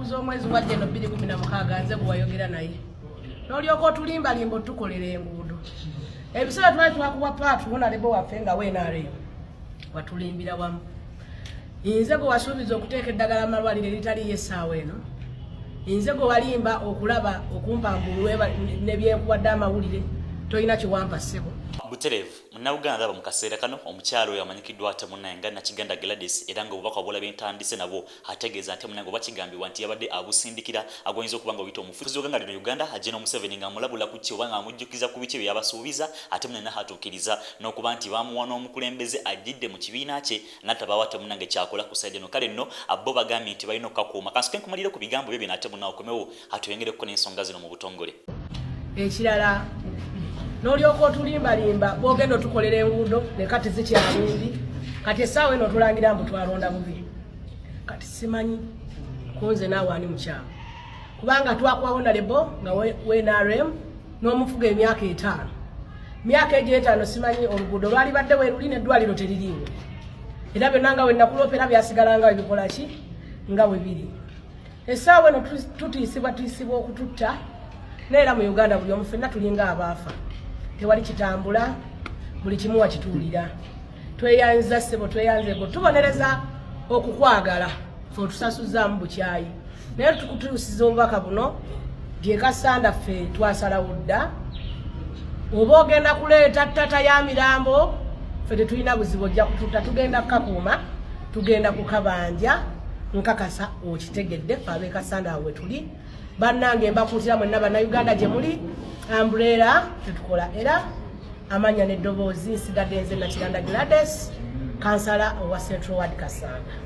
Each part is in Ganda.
ennaku z'omwezi wa Jeno 2016 nze gwe wayogera naye n'olyoka otulimbalimba otukolera enguudo ebiseera twali twakuwa paatu honalebo waffe nga weenaaleyo watulimbira wamu nze gwe wasuubiza okuteeka eddagala malwaliro eritaliyo essaawa eno nze gwe walimba okulaba okumpambulwa nebyenkuwadde amawulire tolina kiwampa ssebo Buterevu munnayuganda aba mu kaseera kano omukyalo oyo amanyikiddwa ate munnayanga Nakiganda Gladys era nga obubaka obulaba entandise nabo ategeeza nti munnayanga oba kigambibwa nti yabadde abusindikira agonyeza okuba nga oyita omufuzi w'oganga lino Uganda General Museveni nga amulabula ku ki oba nga amujjukiza ku biki bye yabasuubiza ate munnayanga hatuukiriza n'okuba nti bamuwa n'omukulembeze ajjidde mu kibiina kye n'atabawa ate munnayanga kyakola ku sayidi eno kale nno bo bagambye nti balina okukakuuma kansuke nkumalire ku bigambo byo byonna ate munnayanga okomewo atuyongereko n'ensonga zino mu butongole ekirala n'olyoka otulimbalimba bwogenda otukolera enguudo leka tezikyalumbi kati essaawa eno otulangira mbu twalonda bubi kati simanyi kunze naawe ani mukyalo kubanga twakuwaho nalebo nga WNRM n'omufuga emyaka 5 myaka egyo 5 simanyi oluguudo lwali badde weruli n'eddwaliro teririiwo era byonna nga wenakulopera byasigalanga ebikola ki nga bwe biri essaawa eno tutiisibwa okututta neera mu Uganda buli omu ffenna tulinga abaafa tewali kitambula buli kimu wakituulira tweyanza ssebo tweyanzeko tubonereza okukwagala fe otusasuzzaamu bukyayi naye tukutuusiza obubaka buno gyekasanda ffe twasalawo dda oba ogenda kuleeta ttata ya mirambo ffe tetulina buzibu ojja kututta tugenda kukakuuma tugenda kukabanja nkakasa okitegedde ffe ab'ekasanda awe tuli bannange mbakuutira mwenna bannayuganda gye muli Umbrella tetukola era amanya n'eddoboozi nsigadde nze Nakiganda Gladys kansala owa Central Ward Kasanda.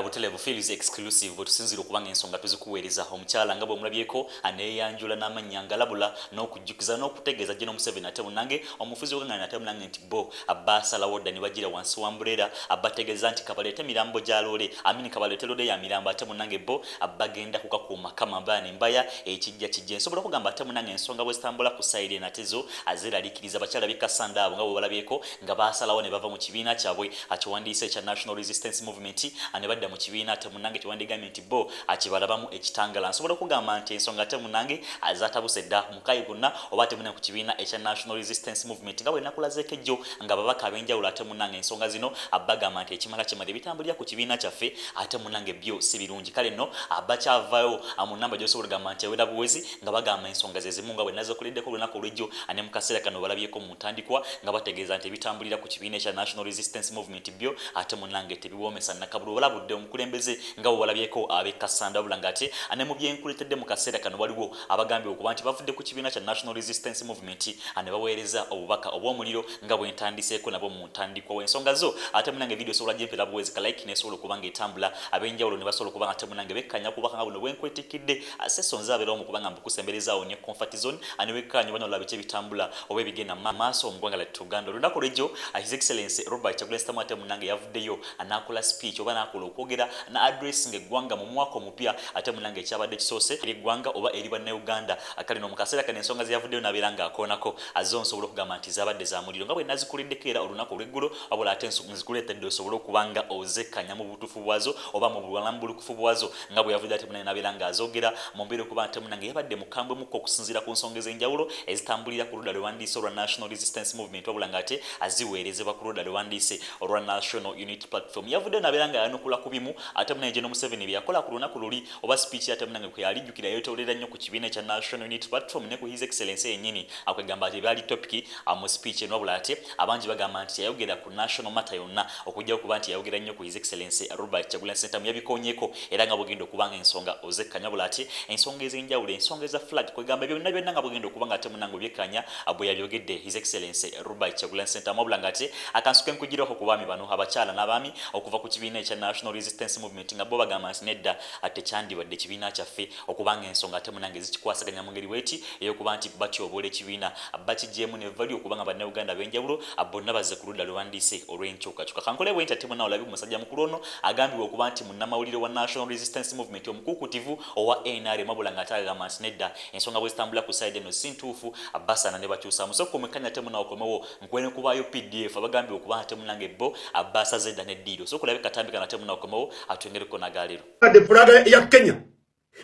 Buterevu feels exclusive butusinzira okubanga ensonga tuzikuweereza omukyala nga bw'omulabyeko aneeyanjula n'amannya ngalabula n'okujjukiza n'okutegeeza General Museveni ate munnange omufuzi w'oganga ate munnange nti bo abaasalawo dda ne bagira wansi wa Umbrella abategeeza nti kabaleete mirambo gya loole amini kabaleete loole ya mirambo ate munnange bo abagenda kukakuuma kamambala nembaya ekijja kijja nsobola okugamba ate munnange ensonga bwe zitambula ku sayidi enatezo azeraliikiriza abakyala b'e Kasanda abo nga bwe balabyeko nga baasalawo ne bava mu kibiina kyabwe akiwandiise ekya National Resistance Movement badda mu kibiina ate munnange kiwandigamye nti bo akibalabamu ekitangala nsobola okugamba nti ensonga ate munnange azatabuse dda mukayi gonna oba ate munnange ku kibiina ekya National Resistance Movement nga bwe nakulazeeko ejjo nga babaka ab'enjawulo ate munnange ensonga zino abagamba nti ekimala kimala ebitambulira ku kibiina kyaffe ate munnange byo si birungi kale nno abakyavaayo mu nnamba gy'osobola okugamba nti ewera buwezi nga bagamba ensonga ze zimu nga bwe nazokoleddeko olunaku olw'ejjo ane mu kaseera kano balabyeko mu ntandikwa nga bategeeza nti ebitambulira ku kibiina ekya National Resistance Movement byo ate munnange tebiwoomesa nakabulu olabudde omukulembeze nga bwe walabyeko ab'e Kasanda wabula ng'ate ane mu byenkuleetedde mu kaseera kano waliwo abagambye okuba nti bavudde ku kibiina kya National Resistance Movement ane baweereza obubaka obw'omuliro nga bwe ntandiseeko nabo mu ntandikwa w'ensonga zo ate munnange video sobola gyempera buwezi ka like nesobola okuba nga etambula ab'enjawulo ne basobola okuba nga ate munnange bekkanya kubaka nga buno bwenkwetikidde asesonza abeerawo mu kubanga mbukusemberezaawo ne comfort zone ane wekkanya bano olaba ekyebitambula oba ebigenda maaso mu ggwanga lyattu Uganda olunaku lw'ejjo His Excellency Robert Kyagulanyi Ssentamu ate munnange yavuddeyo anaakola speech oba naakola okwogera na addressing eggwanga mu mwaka omupya ate munnange ekyabadde kisoose eri eggwanga oba eri bannayuganda kale no mu kaseera kano ensonga ze yavuddeyo n'abeera ng'akoonako azze nsobola okugamba nti zabadde za muliro nga bwe nazikuleddeko era olunaku olw'eggulo wabula ate nzikuleetedde osobole okuba nga ozekkanya mu butuufu bwazo oba mu bulambulukufu bwazo nga bwe yavudde ate munnange n'abeera ng'azoogera mu mbeera okuba ate munnange yabadde mukambwe mukko okusinziira ku nsonga ez'enjawulo ezitambulira ku ludda lwewandiise olwa National Resistance Movement wabula ng'ate aziweerezebwa ku ludda lwewandiise olwa National Unity Platform yavudde n'abeera ng'ayanukula ku bimu ate munnange General Museveni bye yakola ku lunaku luli oba speech ate munnange kwe yalijjukira yeetoolera nnyo ku kibiina ekya National Unity Platform ne ku His Excellency yennyini akwegamba ati byali topic mu speech eno wabula ate abangi bagamba nti yayogera ku national matter yonna okujja okuba nti yayogera nnyo ku His Excellency Robert Kyagulanyi Ssentamu yabikonyeeko era nga bwegenda okuba nga ensonga ozekkanya wabula ate ensonga ez'enjawulo ensonga eza flag kwegamba byonna byonna nga bwegenda okuba nga ate munnange byekkanya bwe yabyogedde His Excellency Robert Kyagulanyi Ssentamu wabula nga ate akansuke nkugiraho ku baami bano abakyala n'abaami okuva ku kibiina ekya National Resistance Movement nga bo bagamba nti nedda ate kyandibadde ekibiina kyaffe okubanga ensonga ate munnange zikikwasaganya mu ngeri bweti ey'okuba nti batyoboola ekibiina bakigyemu ne bali okubanga bannayuganda ab'enjawulo bonna bazze ku ludda lwewandiise olw'enkyukakyuka kankole bwenti ate munna olabi musajja mukulu ono agambibwa okuba nti munnamawulire wa National Resistance Movement omukuukutivu owa NRM wabula ng'ate agamba nti nedda ensonga bwe zitambula ku sayidi eno si ntuufu basaana ne bakyusaamu so kumekanya ate munna okomewo nkwene kubaayo PDF abagambibwa okuba ate munnange bo abasaze dda n'eddiiro so kulabika katambi kana ate munna Komo atwengere ko nagaliro de fulaga ya Kenya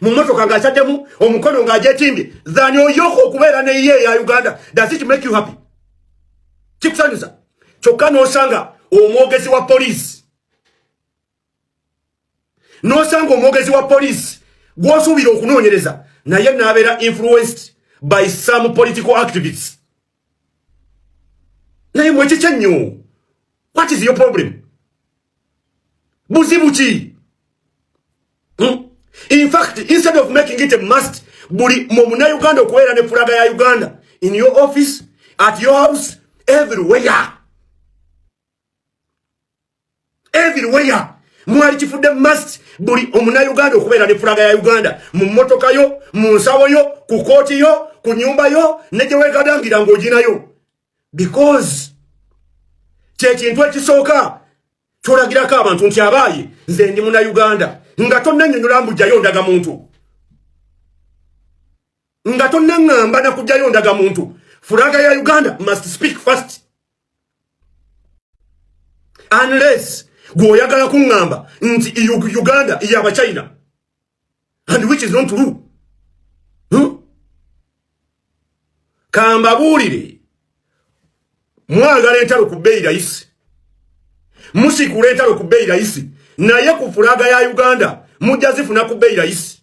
mu motoka ngachaddemu omukono ng'agyetimbye than oyoko okubeera ne ye ya Uganda. Does it make you happy? Kikusanyusa kyokka n'osanga omwogezi wa police gw'osuubira okunoonyereza naye n'abeera influenced by some political activists. Naye mwekikye nnyo. What is your problem? Buzibu ki? In fact, instead of making it a must, buli muna Uganda okubeera ne fulaga ya Uganda in your office, at your house, everywhere. Everywhere. Mwali kifudde must buli omuna Uganda okubeera ne fulaga ya Uganda mu mmotoka yo, mu nsawo yo, ku kooti yo, ku nyumba yo, ne gye weegadangira ng'oginayo. Because kye kintu ekisooka kyolagirako abantu nti abaayi nze ndi muna Uganda nga tonnannyonnyola mbujjayo ndaga muntu. Nga tonnaŋŋamba na kujjayo ndaga muntu. Fulaga ya Uganda must speak first. Unless gw'oyagala kuŋŋamba nti Uganda y'aba China. And which is not true. Kambabuulire. Mwagala entalo ku bbeeyi rayisi. Musikula entalo ku bbeeyi rayisi. Naye ku fulaga ya Uganda mujja zifuna ku bbeeyi rayisi.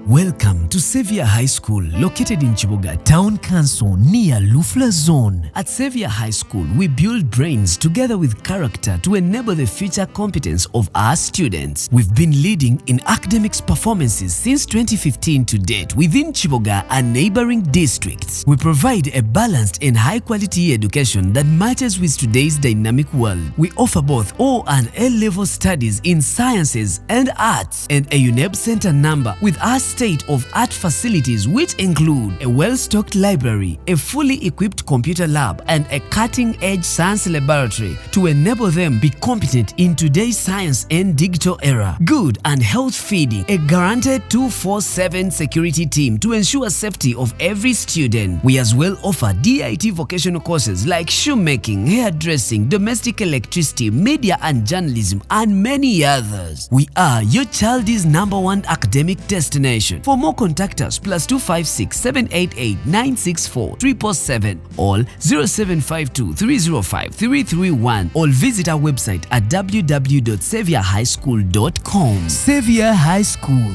Welcome to Xavier High School, located in Chiboga Town Council near Lufla Zone. At Xavier High School, we build brains together with character to enable the future competence of our students. We've been leading in academics performances since 2015 to date within Chiboga and neighboring districts. We provide a balanced and high-quality education that matches with today's dynamic world. We offer both O and A-level studies in sciences and arts and a UNEB Center number with our state-of-art facilities which include a well-stocked library, a fully equipped computer lab, and a cutting-edge science laboratory to enable them be competent in today's science and digital era. Good and health feeding, a guaranteed 24/7 security team to ensure safety of every student. We as well offer DIT vocational courses like shoemaking, hairdressing, domestic electricity, media and journalism, and many others. We are your child's #1 academic destination. For more, contact us +256 788 964 777 or 0752 305 331 or visit our website at www.xavierhighschool.com. Xavier High School.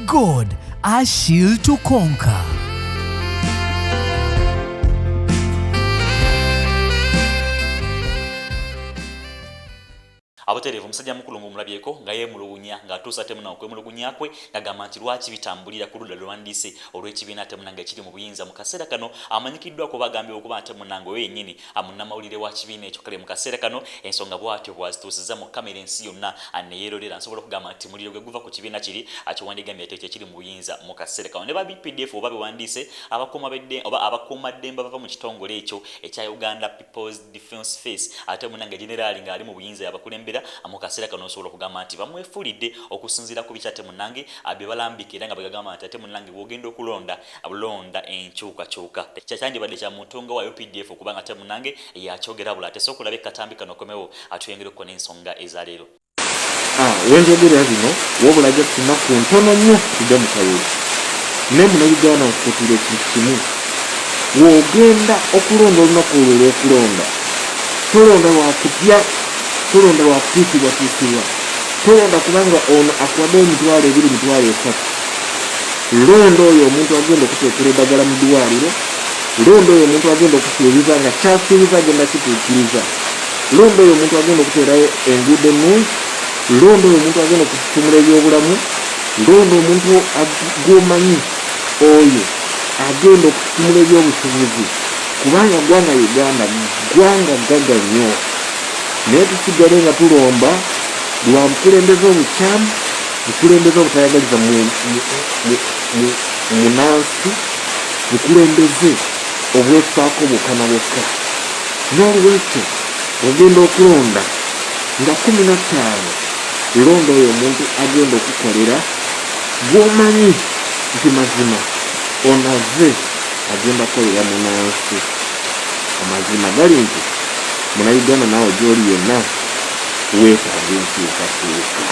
God, our shield to conquer. Abaterevu omusajja mukulu ng'omulabyeko nga yeemulugunya ng'atuusa temuna okwemulugunya kwe ng'agamba nti lwaki bitambulira ku ludda lwandise olw'ekibiina temunange ekiri mu buyinza mu kaseera kano amanyikiddwako bagambye okuba temunange we yennyini amunnamawulire wa kibiina ekyo kale mu kaseera kano ensonga bw'atyo bwazituusizza mu kamera ensi yonna neyeerolera nsobola okugamba nti muliro gwe guva ku kibiina kiri akiwandigambye ate ekiri mu buyinza mu kaseera kano ne ba BPDF oba bewandiise abakuumaddembe bava mu kitongole ekyo ekya Uganda People's Defence Force ate munange generaali ng'ali mu buyinza yabakulembera amukasera kano osobola okugamba nti bamwefulidde okusinziira ku bikyate munange abye balambika era nga bagamba nti ate munange bwogenda okulonda abulonda enkyukakyuka kyandibadde kya muntu nga wa UPDF okubanga ate munange yakyogera bula ate sokulaba ekatambi kano komewo atuyongereko n'ensonga ezaleero. Wenjogera bino wabula ajja kunaku ntono nnyo kujja mu kalulu ne munauganda okutula ekintu kimu wogenda okulonda olunaku olwo olw'okulonda tolonda wakutya tolonda wakutuukibwa tolonda kubanga ono akuwadde emitwalo 2 mitwalo 3 londa oyo omuntu agenda okuteekera eddagala mu ddwaliro londa oyo omuntu agenda okusuubiza nga kyasuubiza agenda kituukiriza londa oyo omuntu agenda okuteerayo enguudo ennungi londa oyo omuntu agenda okututumula ebyobulamu londa omuntu gwomanyi oyo agenda okututumula ebyobusuubuzi kubanga ggwanga Uganda ggwanga ggaga nnyo naye tusigale nga tulomba lwa bukulembeze obukyamu bukulembeze obutayagaliza munansi bukulembeze obwefaako bukana bwokka n'olwekyo ogenda okulonda nga 15 londa oyo omuntu agenda okukolera gwomanyi nti mazima onaze agenda kukolera munansi amazima gali nti munauganda naawe gy'oli yenna weetaaga enkyukakyuka.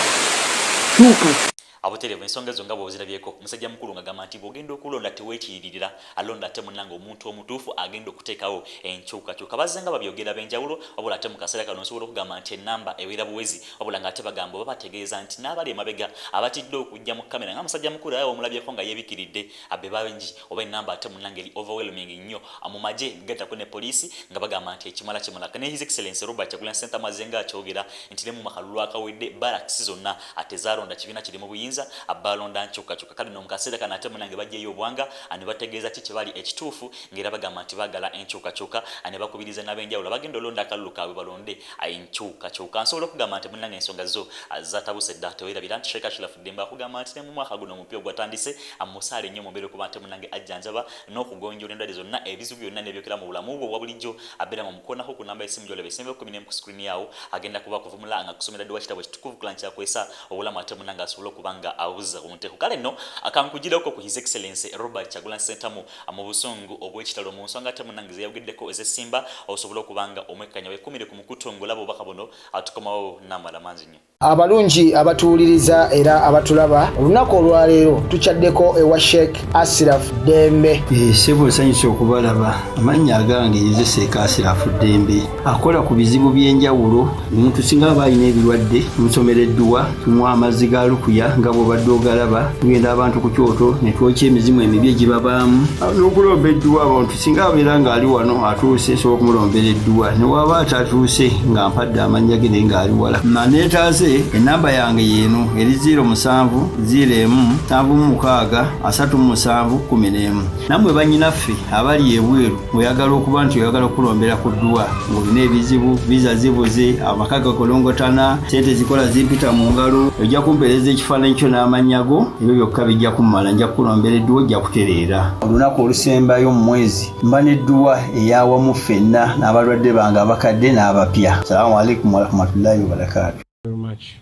Abuterevu ensonga ezo nga bw'ozirabyeko musajja mukulu ng'agamba nti bw'ogenda okulonda teweekiiririra alonda ate munnange omuntu omutuufu agenda okuteekawo enkyukakyuka. Bazze nga babyogera b'enjawulo wabula ate mu kaseera kano osobola okugamba nti ennamba ebeera buwezi wabula ng'ate bagamba oba bategeeza nti n'abali emabega abatidde okujja mu kamera nga musajja mukulu awo omulabyeko nga yeebikiridde abbe bangi oba ennamba ate munnange eri overwhelming nnyo mu magye gattako ne poliisi nga bagamba nti ekimala kimulaka ne His Excellency Robert Kyagulanyi Ssentamu azze nga akyogera nti ne mu makalulu akawedde barracks zonna ate zaalonda kibiina kiri mu buyinza abalonda nkyukakyuka kale no mukaseera kana ate munange bajjeyo obwanga ani bategeeza ki bali ekituufu ng'era bagamba nti baagala enkyukakyuka ani bakubiriza n'ab'enjawulo bagenda olonda akalulu kaabwe balonde enkyukakyuka. Nsobola okugamba nti munange ensonga zo zatabuse dda teweerabira nti Sheikh Ashraf Demba akugamba nti ne mu mwaka guno omupya ogwatandise amusaale nnyo mu mbeera okuba nti munange ajjanjaba n'okugonjoola endwadde zonna ebizibu byonna n'ebyokera mu bulamu bwo obwa bulijjo abeera mu mukoonako ku namba y'essimu gy'olaba esembe 10 ku screen yawo agenda kuba kuvumula nga kusomera dde wakitabo ekitukuvu kulanyi kyakwesa obulamu ate munange asobola okubanga awuza omuteeko. Kale nno akankugirako ku His Excellency Robert Kyagulanyi Ssentamu mu busungu obw'ekitalo mu nsonga ate munange zeyayogeddeko ez'essimba osobola okubanga omwekkanya weekumire ku mukutu ng'olaba obubaka buno atukomawo n'amala manzi nnyo. Abalungi abatuwuliriza era abatulaba olunaku olwaleero tukyaddeko ewa Sheikh Ashraf Dembe. Sebo nsanyusa okubalaba amannya agange nze Sheikh Ashraf Dembe akola ku bizibu by'enjawulo omuntu singa aba alina ebirwadde musomereddwa tumuwa amazzi ga lukuya nga bw'obadde ogalaba tugenda abantu ku kyoto ne twokya emizimu emibi egibabaamu n'okulomba edduwa abantu singa abeera ng'ali wano atuuse sobola okumulombera edduwa ne waba atatuuse nga mpadde amannya ge naye ng'ali wala naneetaase enamba yange yeeno eri 0707363711 nammwe bannyinaffe abali ebweru oyagala okuba nti oyagala okulombera ku dduwa ng'olina ebizibu viza zibuze amaka gakolongotana sente zikola zimpita mu ngalo ojja kumpeereza ekifaananyi kyo n'amannya go ebyo byokka bijja kummala nja kukulombera edduwa ojja kutereera olunaku olusembayo mu mwezi mba n'edduwa eyawamu ffenna n'abalwadde bange abakadde n'abapya. Assalamu alaikum warahmatullahi wabarakatuh. Very much.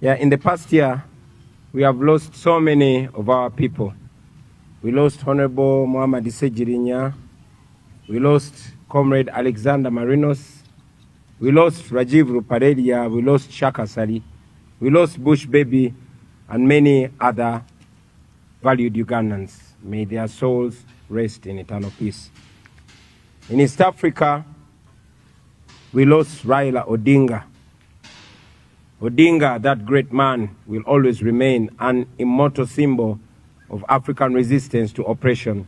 Yeah, in the past year, we have lost so many of our people. We lost Honorable Muhammad Sejirinya. We lost Comrade Alexander Marinos. We lost Rajiv Ruparelia. We lost Shaka Sali. We lost Bush Baby and many other valued Ugandans. May their souls rest in eternal peace. In East Africa, we lost Raila Odinga. Odinga, that great man, will always remain an immortal symbol of African resistance to oppression.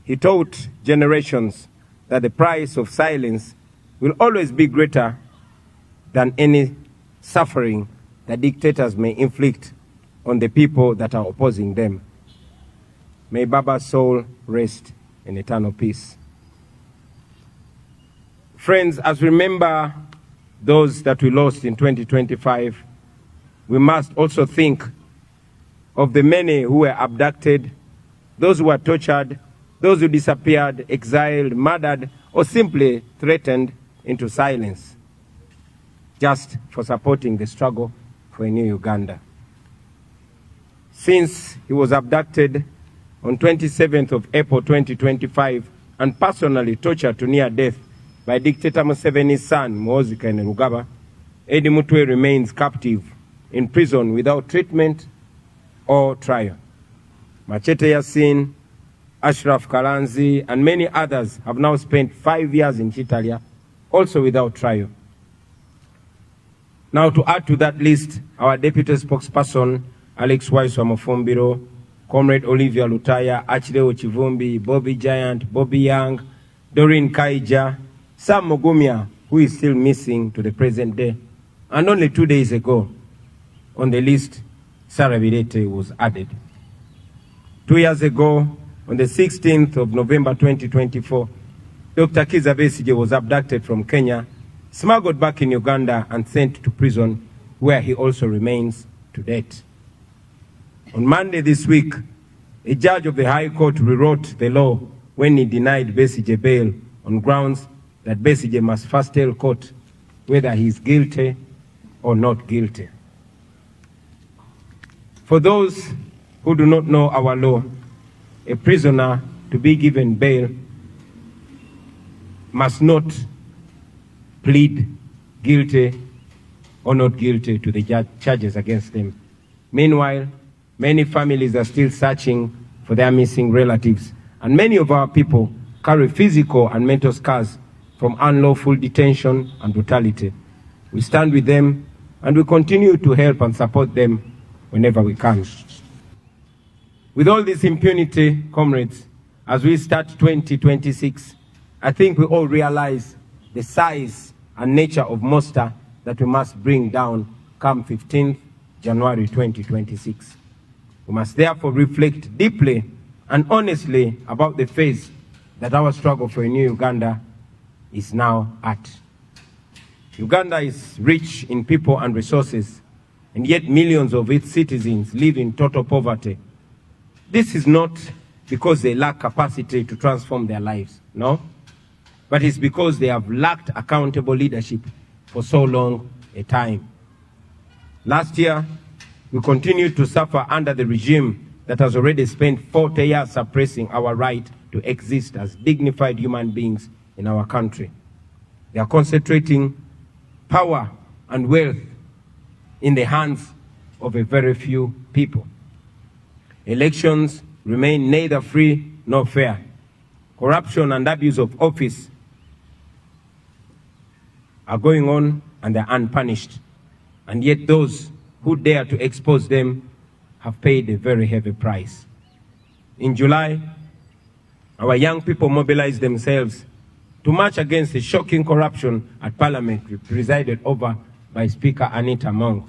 He taught generations that the price of silence will always be greater than any suffering that dictators may inflict on the people that are opposing them. May Baba's soul rest in eternal peace. Friends, as we remember those that we lost in 2025, we must also think of the many who were abducted, those who were tortured, those who disappeared, exiled, murdered, or simply threatened into silence, just for supporting the struggle for a new Uganda. Since he was abducted on 27th of April 2025 and personally tortured to near death by dictator Museveni's son, Muhoozi Kainerugaba, Eddie Mutwe remains captive in prison without treatment or trial. Machete Yassin, Ashraf Kalanzi, and many others have now spent 5 years in Chitalia, also without trial. Now, to add to that list, our deputy spokesperson, Alex Waiswa-Mufumbiro, Comrade Olivia Lutaya, Achileo Chivumbi, Bobby Giant, Bobby Young, Doreen Kaija, Sam Mugumya, who is still missing to the present day. And only 2 days ago, on the list, Sarah Birete was added. 2 years ago, on the 16th of November 2024, Dr. Kizza Besigye was abducted from Kenya, smuggled back in Uganda, and sent to prison, where he also remains to date. On Monday this week, a judge of the High Court rewrote the law when he denied Besigye bail on grounds that Besigye must first tell court whether he is guilty or not guilty. For those who do not know our law, a prisoner to be given bail must not plead guilty or not guilty to the charges against them. Meanwhile, many families are still searching for their missing relatives, and many of our people carry physical and mental scars from unlawful detention and brutality. We stand with them and we continue to help and support them whenever we can. With all this impunity, comrades, as we start 2026, I think we all realize the size and nature of monster that we must bring down come 15th January 2026. We must therefore reflect deeply and honestly about the phase that our struggle for a new Uganda is now at. Uganda is rich in people and resources, and yet millions of its citizens live in total poverty. This is not because they lack capacity to transform their lives, no, but it's because they have lacked accountable leadership for so long a time. Last year, we continued to suffer under the regime that has already spent 40 years suppressing our right to exist as dignified human beings in our country. They are concentrating power and wealth in the hands of a very few people. Elections remain neither free nor fair. Corruption and abuse of office are going on and they're unpunished. And yet those who dare to expose them have paid a very heavy price. In July, our young people mobilized themselves to march against the shocking corruption at Parliament presided over by Speaker Anita Among.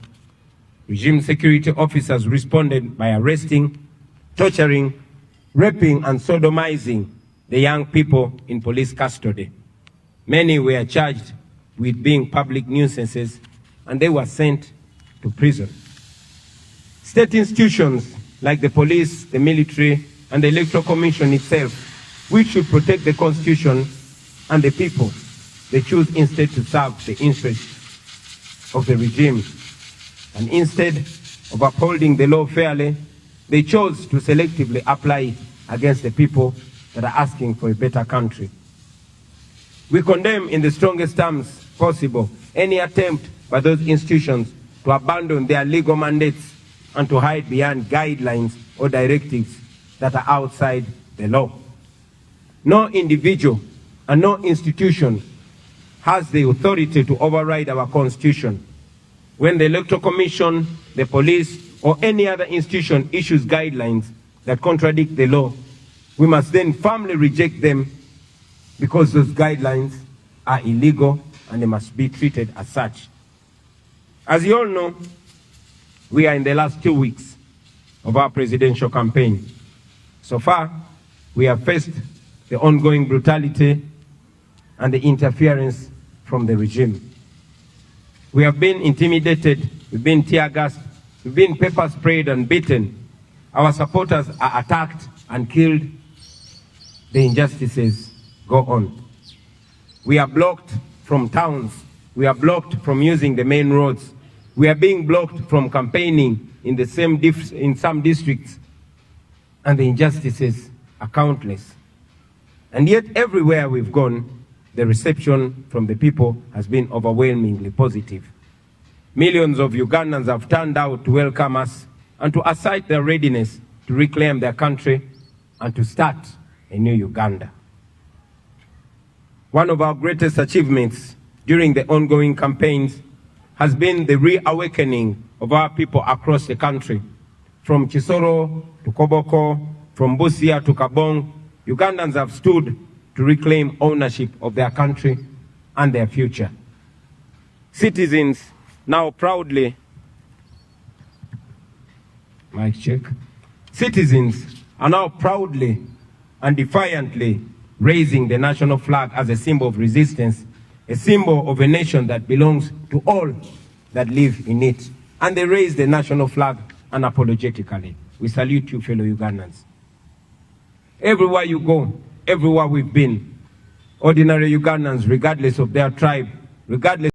Regime security officers responded by arresting, torturing, raping and sodomizing the young people in police custody. Many were charged with being public nuisances and they were sent to prison. State institutions like the police, the military and the Electoral Commission itself, which should protect the Constitution and the people, they choose instead to serve the interests of the regime. And instead of upholding the law fairly, they chose to selectively apply it against the people that are asking for a better country. We condemn in the strongest terms possible any attempt by those institutions to abandon their legal mandates and to hide behind guidelines or directives that are outside the law. No individual and no institution has the authority to override our Constitution. When the Electoral Commission, the police, or any other institution issues guidelines that contradict the law, we must then firmly reject them because those guidelines are illegal and they must be treated as such. As you all know, we are in the last 2 weeks of our presidential campaign. So far, we have faced the ongoing brutality and the interference from the regime. We have been intimidated, we've been tear gassed, we've been pepper sprayed and beaten. Our supporters are attacked and killed. The injustices go on. We are blocked from towns. We are blocked from using the main roads. We are being blocked from campaigning in some districts. And the injustices are countless. And yet everywhere we've gone, the reception from the people has been overwhelmingly positive. Millions of Ugandans have turned out to welcome us and to assert their readiness to reclaim their country and to start a new Uganda. One of our greatest achievements during the ongoing campaigns has been the reawakening of our people across the country. From Chisoro to Koboko, from Busia to Kabong, Ugandans have stood to reclaim ownership of their country and their future. Citizens now proudly, mic check, citizens are now proudly and defiantly raising the national flag as a symbol of resistance, a symbol of a nation that belongs to all that live in it. And they raise the national flag unapologetically. We salute you, fellow Ugandans. Everywhere you go, everywhere we've been, ordinary Ugandans, regardless of their tribe, regardless